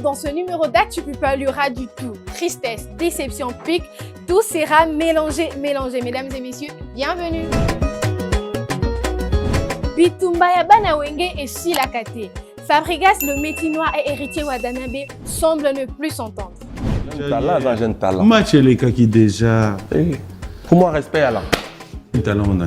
retrouve dans ce numéro d'Actu People, il y aura du tout. Tristesse, déception, pique, tout sera mélangé. Mesdames et messieurs, bienvenue. Bitumbaya Banawenge et Silakate. Fabregas, le métinois et héritier Watanabe, semblent ne plus s'entendre. Jeune talent. Match les qui déjà. Pour moi, respect alors. Talent on a.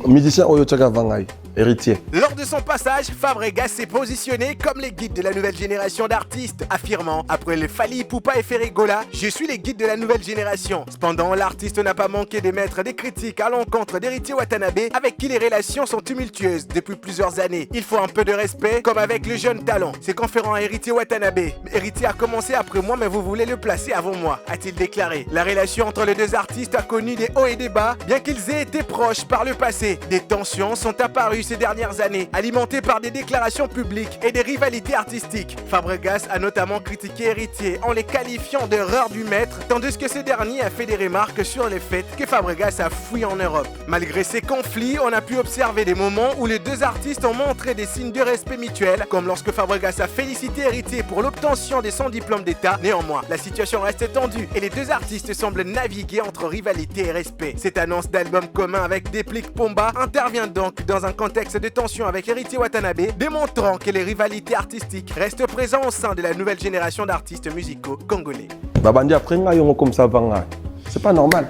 Musicien Oyochaka Vangai, héritier. Lors de son passage, Fabregas s'est positionné comme les guides de la nouvelle génération d'artistes, affirmant, après les Fally Ipupa et Ferregola, je suis les guides de la nouvelle génération. Cependant, l'artiste n'a pas manqué d'émettre des critiques à l'encontre d'héritier Watanabe, avec qui les relations sont tumultueuses depuis plusieurs années. Il faut un peu de respect, comme avec le jeune talent. C'est conférant à héritier Watanabe. Héritier a commencé après moi, mais vous voulez le placer avant moi, a-t-il déclaré. La relation entre les deux artistes a connu des hauts et des bas, bien qu'ils aient été proches par le passé. Des tensions sont apparues ces dernières années, alimentées par des déclarations publiques et des rivalités artistiques. Fabregas a notamment critiqué Héritier en les qualifiant d'erreurs du maître, tandis que ce dernier a fait des remarques sur le fait que Fabregas a fui en Europe. Malgré ces conflits, on a pu observer des moments où les deux artistes ont montré des signes de respect mutuel, comme lorsque Fabregas a félicité Héritier pour l'obtention de son diplôme d'État. Néanmoins, la situation reste tendue et les deux artistes semblent naviguer entre rivalité et respect. Cette annonce d'album commun avec Déplique Pomba intervient donc dans un contexte de tension avec héritier Watanabe, démontrant que les rivalités artistiques restent présentes au sein de la nouvelle génération d'artistes musicaux congolais. Babandi après comme ça Vangai. C'est pas normal.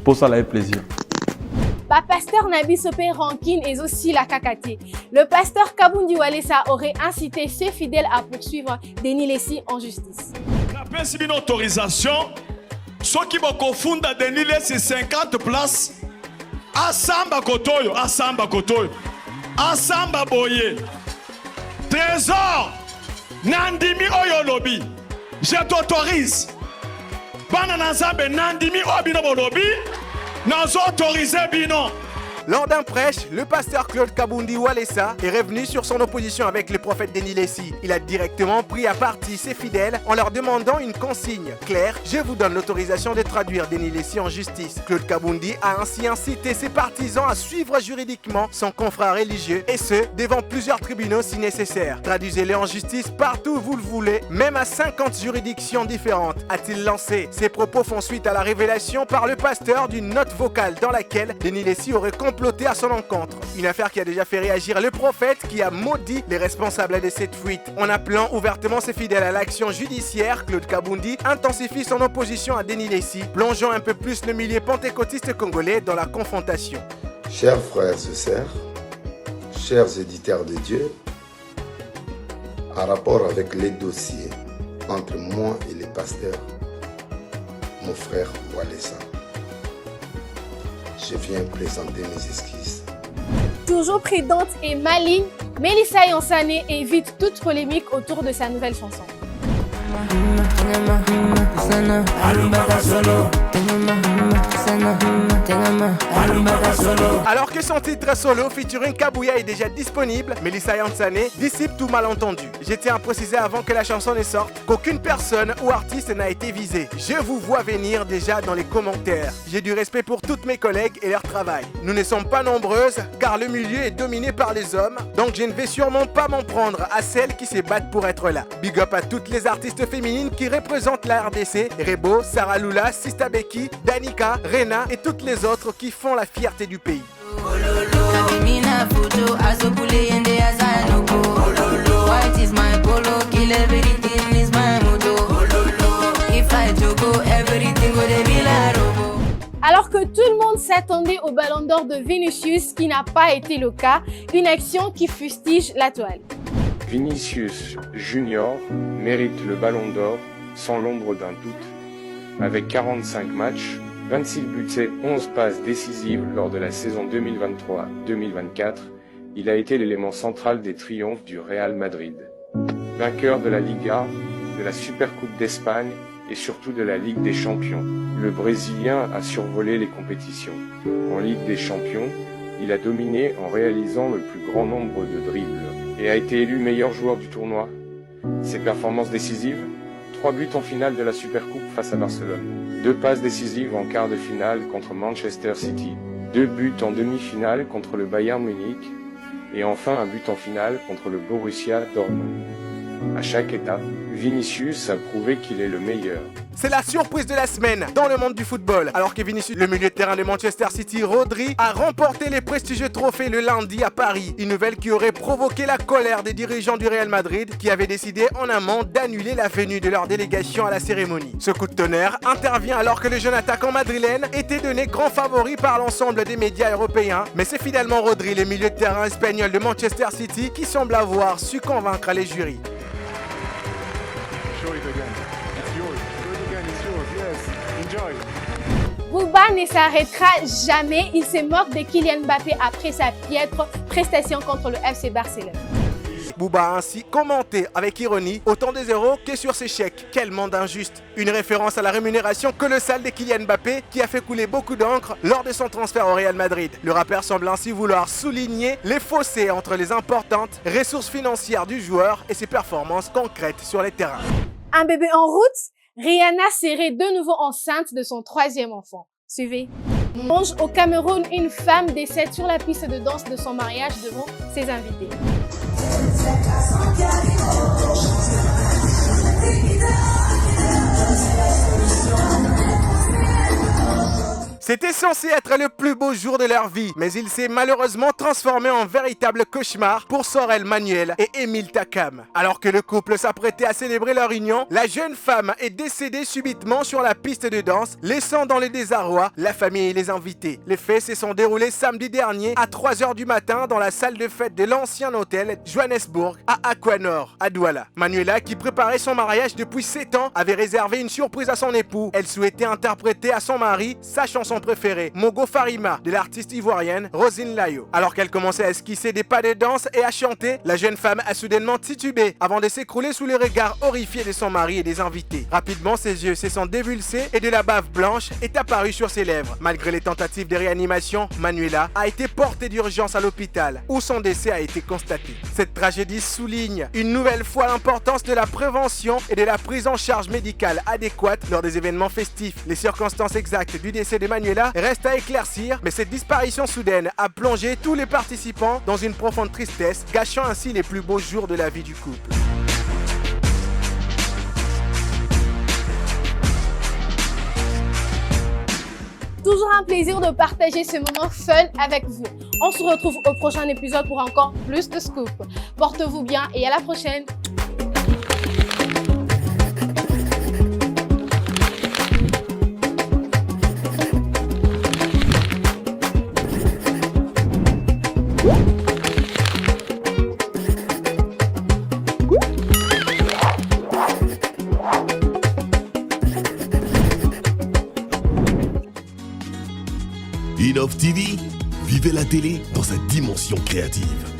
Pour ça, là, plaisir. Pasteur Nabi Sopé Rankin et aussi la Kakate. Le pasteur Kabundi Walesa aurait incité ses fidèles à poursuivre Denis Lessi en justice. La personne une autorisation, ceux qui vont confondre Denis Lessi 50 places. Asamba Kotoyo, Asamba Boye, Trésor, Nandimi Oyolobi, je t'autorise. Bananazambe Nandimi Obinobolobi, nous autorisé Bino. Lors d'un prêche, le pasteur Claude Kabundi Walesa est revenu sur son opposition avec le prophète Denis Lessi. Il a directement pris à partie ses fidèles en leur demandant une consigne claire. Je vous donne l'autorisation de traduire Denis Lessi en justice. Claude Kabundi a ainsi incité ses partisans à suivre juridiquement son confrère religieux, et ce, devant plusieurs tribunaux si nécessaire. Traduisez-le en justice partout où vous le voulez, même à 50 juridictions différentes, a-t-il lancé. Ses propos font suite à la révélation par le pasteur d'une note vocale dans laquelle Denis Lessi aurait comploté à son encontre. Une affaire qui a déjà fait réagir le prophète qui a maudit les responsables de cette fuite. En appelant ouvertement ses fidèles à l'action judiciaire, Claude Kabundi intensifie son opposition à Denis Lessi, plongeant un peu plus le milieu pentecôtiste congolais dans la confrontation. Chers frères et sœurs, chers éditeurs de Dieu, en rapport avec les dossiers entre moi et les pasteurs, mon frère Walesa, je viens présenter mes excuses. Toujours prudente et maligne, Melissa Yansane évite toute polémique autour de sa nouvelle chanson. Alors que son titre solo featuring Kabouya est déjà disponible, Melissa Yansane dissipe tout malentendu. Je tiens à préciser avant que la chanson ne sorte qu'aucune personne ou artiste n'a été visée. Je vous vois venir déjà dans les commentaires. J'ai du respect pour toutes mes collègues et leur travail. Nous ne sommes pas nombreuses car le milieu est dominé par les hommes, donc je ne vais sûrement pas m'en prendre à celles qui se battent pour être là. Big up à toutes les artistes féminines qui représentent la RDC, Rebo, Sarah Lula, Sista Becky, Danica, Rena et toutes les autres qui font la fierté du pays. Alors que tout le monde s'attendait au ballon d'or de Vinicius, qui n'a pas été le cas, une action qui fustige la toile. Vinicius Junior mérite le ballon d'or sans l'ombre d'un doute. Avec 45 matchs, 26 buts et 11 passes décisives lors de la saison 2023-2024, il a été l'élément central des triomphes du Real Madrid. Vainqueur de la Liga, de la Supercoupe d'Espagne et surtout de la Ligue des Champions, le Brésilien a survolé les compétitions. En Ligue des Champions, il a dominé en réalisant le plus grand nombre de dribbles et a été élu meilleur joueur du tournoi. Ses performances décisives, 3 buts en finale de la Supercoupe face à Barcelone, 2 passes décisives en quart de finale contre Manchester City, 2 buts en demi-finale contre le Bayern Munich et enfin un but en finale contre le Borussia Dortmund. À chaque étape, Vinicius a prouvé qu'il est le meilleur. C'est la surprise de la semaine dans le monde du football. Alors que Vinicius, le milieu de terrain de Manchester City, Rodri, a remporté les prestigieux trophées le lundi à Paris. Une nouvelle qui aurait provoqué la colère des dirigeants du Real Madrid qui avaient décidé en amont d'annuler la venue de leur délégation à la cérémonie. Ce coup de tonnerre intervient alors que le jeune attaquant madrilène était donné grand favori par l'ensemble des médias européens. Mais c'est finalement Rodri, le milieu de terrain espagnol de Manchester City, qui semble avoir su convaincre les jurys. Bouba ne s'arrêtera jamais. Il se moque de Kylian Mbappé après sa piètre prestation contre le FC Barcelone. Bouba a ainsi commenté avec ironie autant des euros que sur ses chèques. Quel monde injuste! Une référence à la rémunération colossale de Kylian Mbappé qui a fait couler beaucoup d'encre lors de son transfert au Real Madrid. Le rappeur semble ainsi vouloir souligner les fossés entre les importantes ressources financières du joueur et ses performances concrètes sur les terrains. Un bébé en route? Rihanna serait de nouveau enceinte de son 3e enfant. Suivez. Au Cameroun, une femme décède sur la piste de danse de son mariage devant ses invités. C'était censé être le plus beau jour de leur vie, mais il s'est malheureusement transformé en véritable cauchemar pour Sorel Manuel et Émile Takam. Alors que le couple s'apprêtait à célébrer leur union, la jeune femme est décédée subitement sur la piste de danse, laissant dans le désarroi la famille et les invités. Les faits se sont déroulés samedi dernier à 3 h du matin dans la salle de fête de l'ancien hôtel Johannesburg à Aquanor, à Douala. Manuela, qui préparait son mariage depuis 7 ans, avait réservé une surprise à son époux. Elle souhaitait interpréter à son mari sa chanson préférée, Mogo Farima, de l'artiste ivoirienne Rosine Layo. Alors qu'elle commençait à esquisser des pas de danse et à chanter, la jeune femme a soudainement titubé avant de s'écrouler sous les regards horrifiés de son mari et des invités. Rapidement, ses yeux se sont dévulsés et de la bave blanche est apparue sur ses lèvres. Malgré les tentatives de réanimation, Manuela a été portée d'urgence à l'hôpital où son décès a été constaté. Cette tragédie souligne une nouvelle fois l'importance de la prévention et de la prise en charge médicale adéquate lors des événements festifs. Les circonstances exactes du décès de Manuela reste à éclaircir, mais cette disparition soudaine a plongé tous les participants dans une profonde tristesse, gâchant ainsi les plus beaux jours de la vie du couple. Toujours un plaisir de partager ce moment fun avec vous. On se retrouve au prochain épisode pour encore plus de scoop. Portez-vous bien et à la prochaine. Innov TV, vivez la télé dans sa dimension créative.